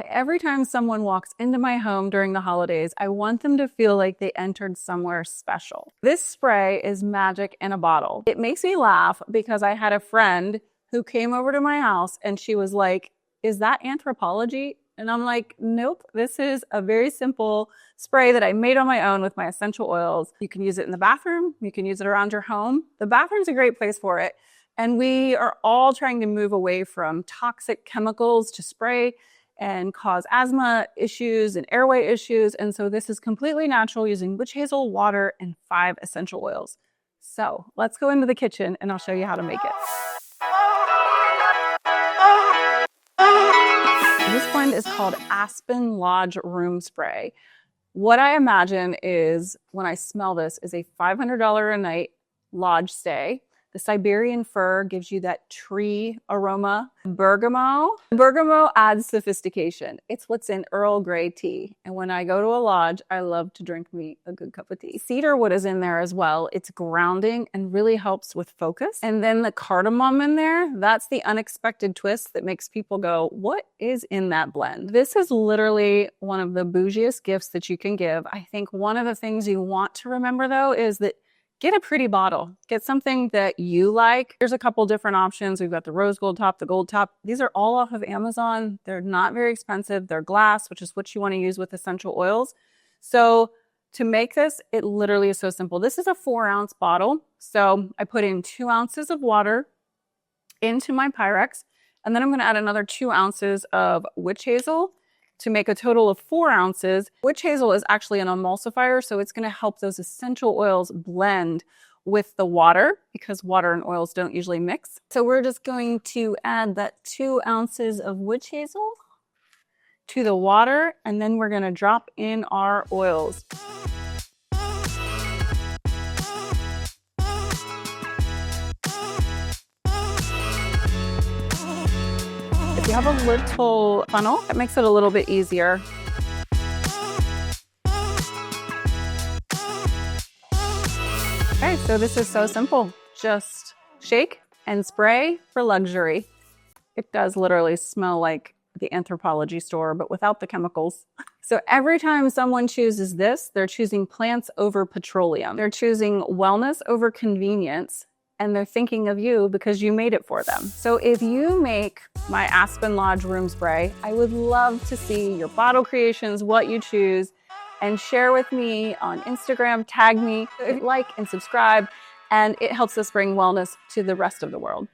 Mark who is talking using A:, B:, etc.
A: every time someone walks into my home during the holidays, I want them to feel like they entered somewhere special. This spray is magic in a bottle. It makes me laugh because I had a friend who came over to my house and she was like, "Is that Anthropologie?" And I'm like, "Nope, this is a very simple spray that I made on my own with my essential oils." You can use it in the bathroom. You can use it around your home. The bathroom's a great place for it. And we are all trying to move away from toxic chemicals to spray and cause asthma issues and airway issues. And so this is completely natural using witch hazel, water, and 5 essential oils. So let's go into the kitchen and I'll show you how to make it. This blend is called Aspen Lodge Room Spray. What I imagine is, when I smell this, is a $500 a night lodge stay. The Siberian fir gives you that tree aroma. Bergamot adds sophistication. It's what's in Earl Grey tea. And when I go to a lodge, I love to drink me a good cup of tea. Cedarwood is in there as well. It's grounding and really helps with focus. And then the cardamom in there, that's the unexpected twist that makes people go, "What is in that blend?" This is literally one of the bougiest gifts that you can give. I think one of the things you want to remember, though, is that get a pretty bottle. Get something that you like. There's a couple different options. We've got the rose gold top, the gold top. These are all off of Amazon. They're not very expensive. They're glass, which is what you want to use with essential oils. So to make this, it literally is so simple. This is a 4-ounce bottle. So I put in 2 ounces of water into my Pyrex, and then I'm going to add another 2 ounces of witch hazel to make a total of 4 ounces. Witch hazel is actually an emulsifier, so it's going to help those essential oils blend with the water, because water and oils don't usually mix. So we're just going to add that 2 ounces of witch hazel to the water, and then we're going to drop in our oils. If you have a little funnel, that makes it a little bit easier. Okay, so this is so simple. Just shake and spray for luxury. It does literally smell like the Anthropologie store, but without the chemicals. So every time someone chooses this, they're choosing plants over petroleum. They're choosing wellness over convenience. And they're thinking of you because you made it for them. So if you make my Aspen Lodge Room Spray, I would love to see your bottle creations, what you choose, and share with me on Instagram, tag me, like and subscribe, and it helps us bring wellness to the rest of the world.